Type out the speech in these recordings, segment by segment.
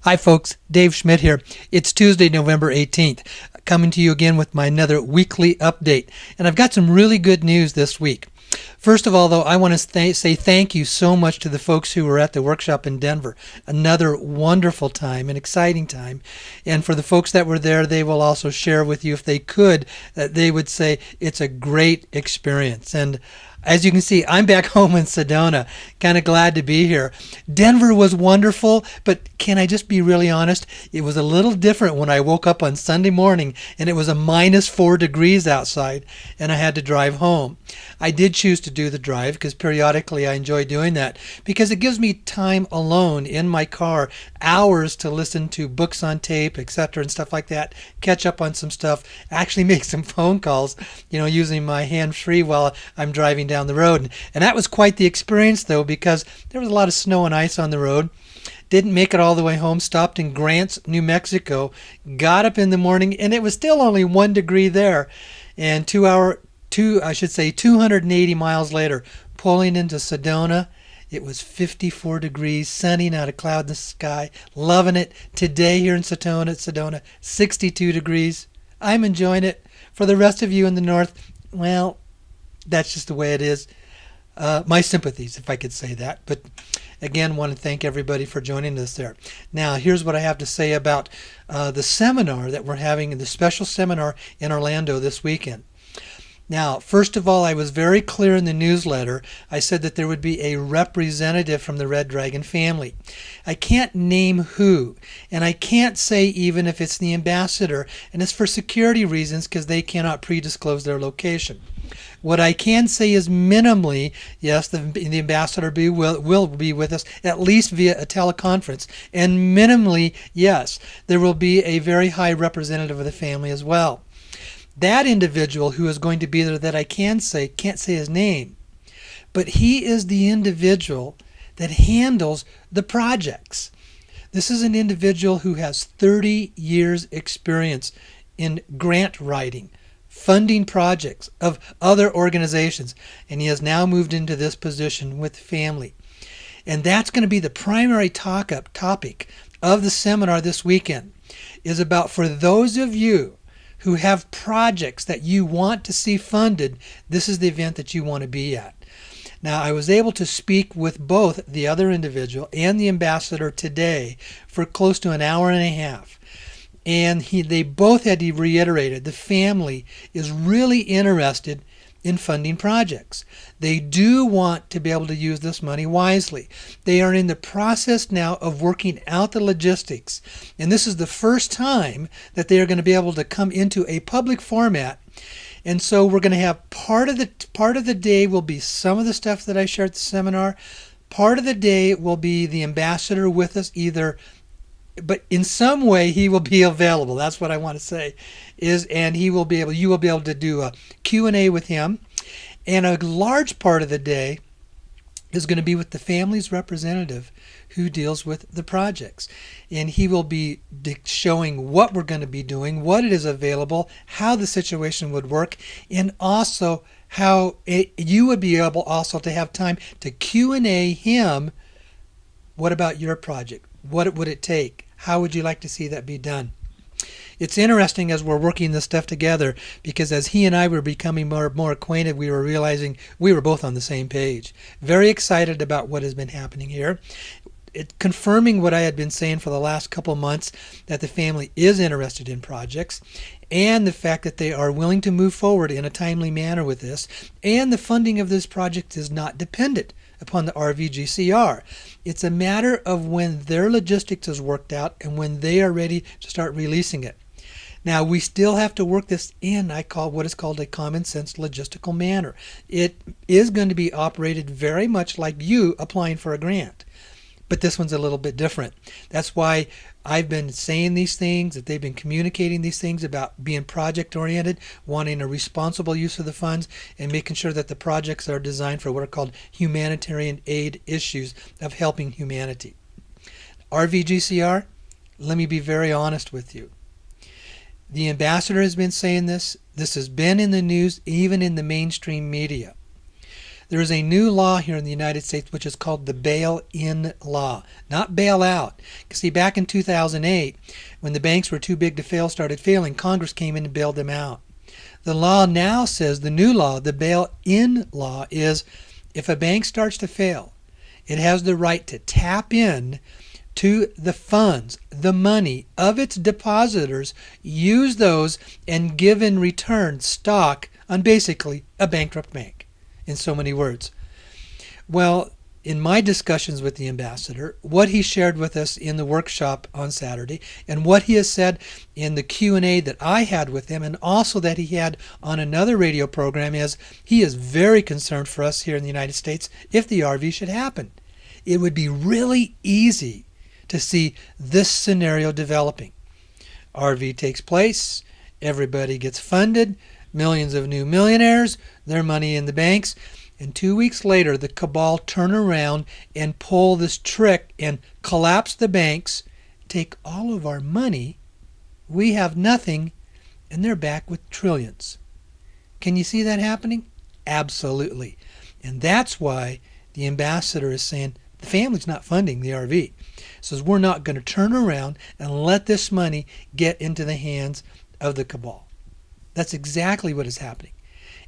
Hi folks, Dave Schmidt here. It's Tuesday, November 18th, coming to you again with my another weekly update. And I've got some really good news this week. First of all, though, I want to say thank you so much to the folks who were at the workshop in Denver. Another wonderful time, an exciting time. And for the folks that were there, they will also share with you, if they could, that they would say it's a great experience. And as you can see, I'm back home in Sedona. Kind of glad to be here. Denver was wonderful, but can I just be really honest? It was a little different when I woke up on Sunday morning and it was a minus 4 degrees outside and I had to drive home. I did choose to do the drive because periodically I enjoy doing that because it gives me time alone in my car, hours to listen to books on tape, etc. and stuff like that, catch up on some stuff, actually make some phone calls, using my hands-free while I'm driving down the road. And that was quite the experience, though, because there was a lot of snow and ice on the road. Didn't make it all the way home, stopped in Grants, New Mexico, got up in the morning, and it was still only 1 degree there. And 280 miles later, pulling into Sedona, it was 54 degrees, sunny, not a cloud in the sky, loving it. Today here in Sedona, 62 degrees. I'm enjoying it. For the rest of you in the north, well, that's just the way it is. My sympathies, if I could say that. But again, want to thank everybody for joining us there. Now, here's what I have to say about the seminar that we're having, the special seminar in Orlando this weekend. Now, first of all, I was very clear in the newsletter. I said that there would be a representative from the Red Dragon family. I can't name who, and I can't say even if it's the ambassador, and it's for security reasons because they cannot pre-disclose their location. What I can say is minimally, yes, the ambassador will be with us, at least via a teleconference. And minimally, yes, there will be a very high representative of the family as well. That individual who is going to be there that I can't say his name, but he is the individual that handles the projects. This is an individual who has 30 years experience in grant writing, funding projects of other organizations, and he has now moved into this position with the family. And that's going to be the primary topic of the seminar this weekend, is about, for those of you who have projects that you want to see funded, this is the event that you want to be at. Now, I was able to speak with both the other individual and the ambassador today for close to an hour and a half. And they both had reiterated the family is really interested in funding projects. They do want to be able to use this money wisely. They are in the process now of working out the logistics. And this is the first time that they are going to be able to come into a public format. And so we're going to have part of the day will be some of the stuff that I shared at the seminar. Part of the day will be the ambassador with us, but in some way he will be available. That's what I want to say, and you will be able to do a Q&A with him. And a large part of the day is going to be with the family's representative who deals with the projects. And he will be showing what we're going to be doing, what it is available, how the situation would work, and also how you would be able also to have time to Q&A him. What about your project? What would it take? How would you like to see that be done? It's interesting as we're working this stuff together, because as he and I were becoming more acquainted, we were realizing we were both on the same page. Very excited about what has been happening here. Confirming what I had been saying for the last couple months, that the family is interested in projects, and the fact that they are willing to move forward in a timely manner with this, and the funding of this project is not dependent upon the RVGCR. It's a matter of when their logistics is worked out and when they are ready to start releasing it. Now, we still have to work this in, what is called a common sense logistical manner. It is going to be operated very much like you applying for a grant. But this one's a little bit different. That's why I've been saying these things, that they've been communicating these things about being project-oriented, wanting a responsible use of the funds, and making sure that the projects are designed for what are called humanitarian aid issues of helping humanity. RVGCR, let me be very honest with you. The ambassador has been saying this. This has been in the news, even in the mainstream media. There is a new law here in the United States which is called the bail-in law, not bail-out. Because see, back in 2008, when the banks were too big to fail, started failing, Congress came in and bailed them out. The law now says, the new law, the bail-in law, is if a bank starts to fail, it has the right to tap in to the funds, the money of its depositors, use those, and give in return stock on basically a bankrupt bank, in so many words. Well, in my discussions with the ambassador, what he shared with us in the workshop on Saturday, and what he has said in the Q&A that I had with him, and also that he had on another radio program, is he is very concerned for us here in the United States if the RV should happen. It would be really easy to see this scenario developing. RV takes place, everybody gets funded, millions of new millionaires, their money in the banks, and 2 weeks later the cabal turn around and pull this trick and collapse the banks, take all of our money, we have nothing, and they're back with trillions. Can you see that happening? Absolutely. And that's why the ambassador is saying the family's not funding the RV. Says we're not going to turn around and let this money get into the hands of the cabal. That's exactly what is happening.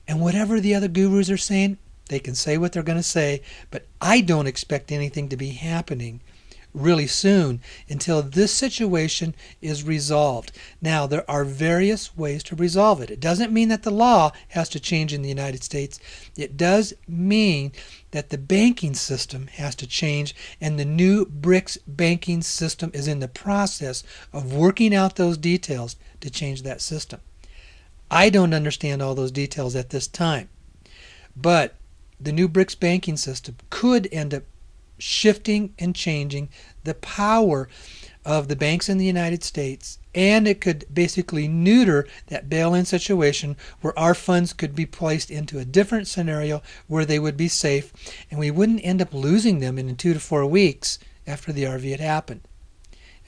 And whatever the other gurus are saying, they can say what they're going to say, but I don't expect anything to be happening really soon until this situation is resolved. Now, there are various ways to resolve it. It doesn't mean that the law has to change in the United States. It does mean that the banking system has to change, and the new BRICS banking system is in the process of working out those details to change that system. I don't understand all those details at this time, but the new BRICS banking system could end up shifting and changing the power of the banks in the United States, and it could basically neuter that bail-in situation where our funds could be placed into a different scenario where they would be safe, and we wouldn't end up losing them in 2 to 4 weeks after the RV had happened.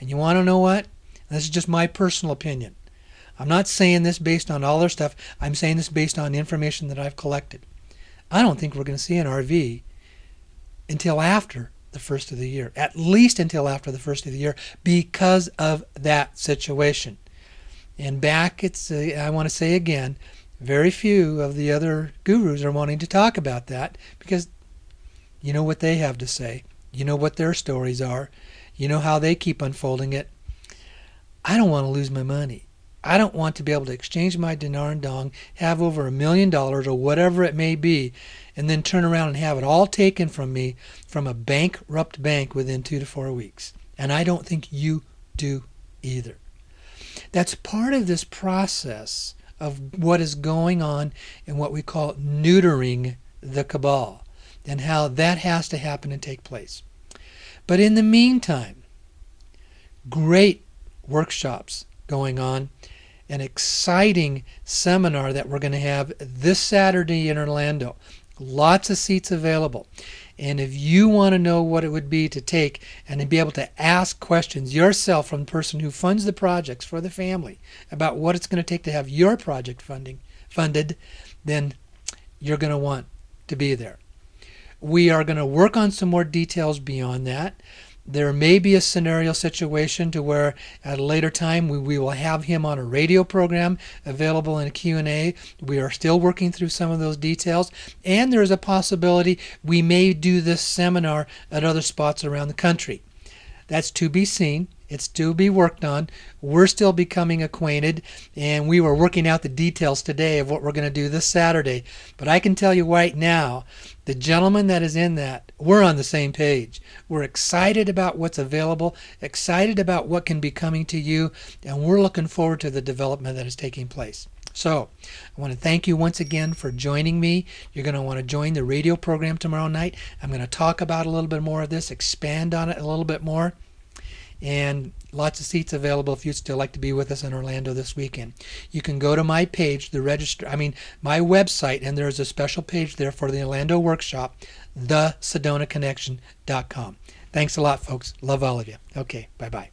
And you want to know what? This is just my personal opinion. I'm not saying this based on all their stuff. I'm saying this based on the information that I've collected. I don't think we're going to see an RV until after the first of the year, at least until after the first of the year, because of that situation. And back, I want to say again, very few of the other gurus are wanting to talk about that because you know what they have to say. You know what their stories are. You know how they keep unfolding it. I don't want to lose my money. I don't want to be able to exchange my dinar and dong, have over $1 million or whatever it may be, and then turn around and have it all taken from me from a bankrupt bank within 2 to 4 weeks. And I don't think you do either. That's part of this process of what is going on in what we call neutering the cabal, and how that has to happen and take place. But in the meantime, great workshops going on, an exciting seminar that we're going to have this Saturday in Orlando. Lots of seats available. And if you want to know what it would be to take and to be able to ask questions yourself from the person who funds the projects for the family about what it's going to take to have your project funded, then you're going to want to be there. We are going to work on some more details beyond that. There may be a scenario situation to where at a later time we will have him on a radio program available in a Q&A. We are still working through some of those details, and there is a possibility we may do this seminar at other spots around the country. That's to be seen. It's to be worked on. We're still becoming acquainted, and we were working out the details today of what we're going to do this Saturday. But I can tell you right now, the gentleman that is in that, we're on the same page. We're excited about what's available, excited about what can be coming to you, and we're looking forward to the development that is taking place. So I want to thank you once again for joining me. You're going to want to join the radio program tomorrow night. I'm going to talk about a little bit more of this, expand on it a little bit more. And lots of seats available if you'd still like to be with us in Orlando this weekend. You can go to my page, my website, and there's a special page there for the Orlando workshop, thesedonaconnection.com. Thanks a lot, folks. Love all of you. Okay, bye-bye.